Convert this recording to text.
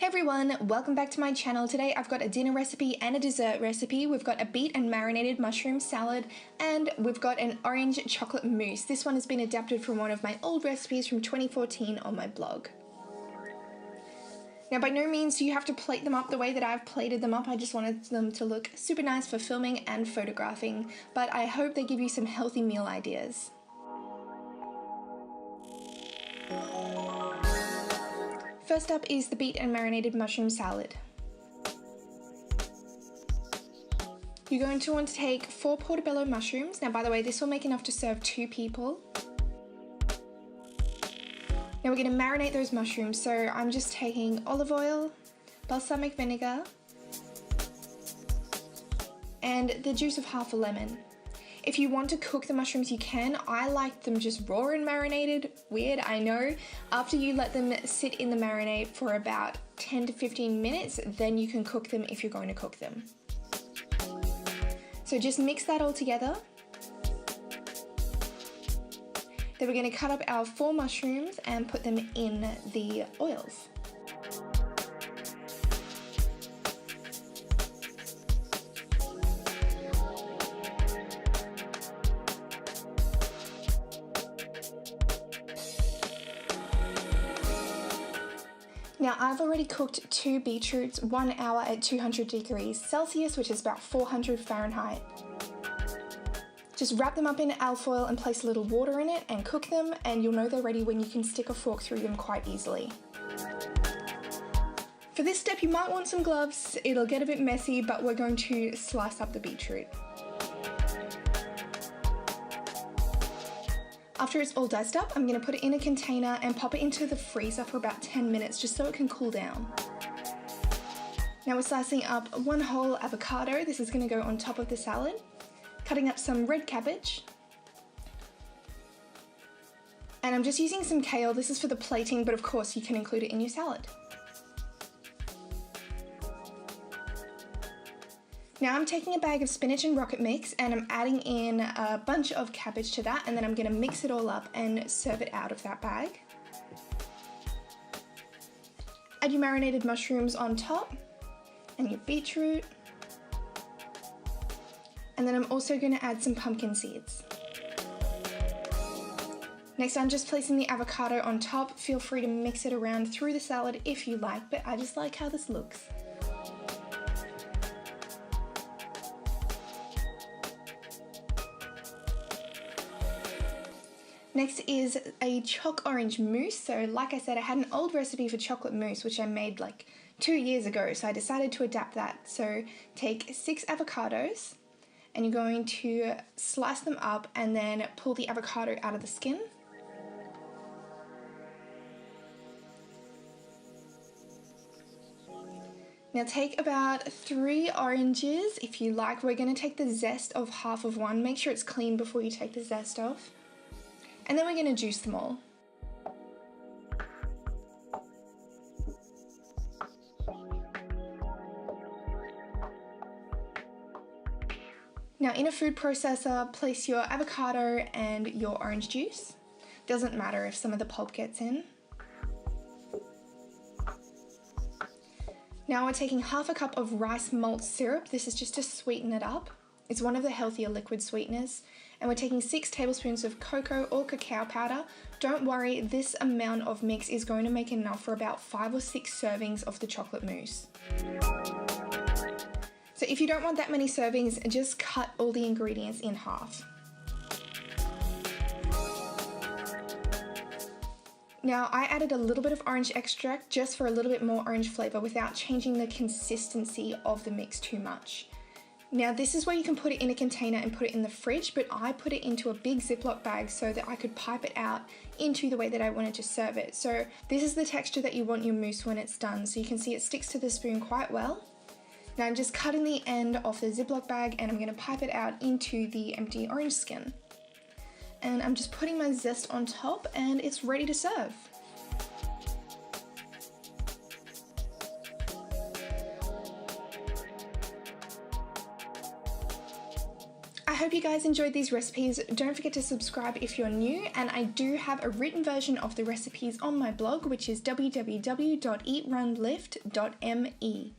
Hey everyone, welcome back to my channel. Today I've got a dinner recipe and a dessert recipe. We've got a beet and marinated mushroom salad and we've got an orange chocolate mousse. This one has been adapted from one of my old recipes from 2014 on my blog. Now by no means do you have to plate them up the way that I've plated them up. I just wanted them to look super nice for filming and photographing, but I hope they give you some healthy meal ideas. First up is the beet and marinated mushroom salad. You're going to want to take 4 portobello mushrooms. Now by the way, this will make enough to serve 2 people. Now we're going to marinate those mushrooms, so I'm just taking olive oil, balsamic vinegar, and the juice of half a lemon. If you want to cook the mushrooms, you can. I like them just raw and marinated. Weird, I know. After you let them sit in the marinade for about 10 to 15 minutes, then you can cook them if you're going to cook them. So just mix that all together. Then we're going to cut up our 4 mushrooms and put them in the oils. Now I've already cooked 2 beetroots 1 hour at 200 degrees Celsius, which is about 400 Fahrenheit. Just wrap them up in alfoil and place a little water in it and cook them, and you'll know they're ready when you can stick a fork through them quite easily. For this step you might want some gloves, it'll get a bit messy, but we're going to slice up the beetroot. After it's all diced up, I'm going to put it in a container and pop it into the freezer for about 10 minutes just so it can cool down. Now we're slicing up 1 whole avocado. This is going to go on top of the salad. Cutting up some red cabbage. And I'm just using some kale. This is for the plating, but of course you can include it in your salad. Now I'm taking a bag of spinach and rocket mix and I'm adding in a bunch of cabbage to that, and then I'm going to mix it all up and serve it out of that bag. Add your marinated mushrooms on top and your beetroot. And then I'm also going to add some pumpkin seeds. Next I'm just placing the avocado on top. Feel free to mix it around through the salad if you like, but I just like how this looks. Next is a choc orange mousse. So like I said, I had an old recipe for chocolate mousse which I made like 2 years ago, so I decided to adapt that. So take 6 avocados and you're going to slice them up and then pull the avocado out of the skin. Now take about 3 oranges if you like. We're going to take the zest of half of one. Make sure it's clean before you take the zest off. And then we're going to juice them all. Now in a food processor, place your avocado and your orange juice. Doesn't matter if some of the pulp gets in. Now we're taking half a cup of rice malt syrup. This is just to sweeten it up. It's one of the healthier liquid sweeteners. And we're taking 6 tablespoons of cocoa or cacao powder. Don't worry, this amount of mix is going to make enough for about 5 or 6 servings of the chocolate mousse. So if you don't want that many servings, just cut all the ingredients in half. Now I added a little bit of orange extract just for a little bit more orange flavor without changing the consistency of the mix too much. Now this is where you can put it in a container and put it in the fridge, but I put it into a big Ziploc bag so that I could pipe it out into the way that I wanted to serve it. So this is the texture that you want your mousse when it's done. So you can see it sticks to the spoon quite well. Now I'm just cutting the end off the Ziploc bag and I'm going to pipe it out into the empty orange skin. And I'm just putting my zest on top and it's ready to serve. I hope you guys enjoyed these recipes. Don't forget to subscribe if you're new, and I do have a written version of the recipes on my blog, which is www.eatrunlift.me.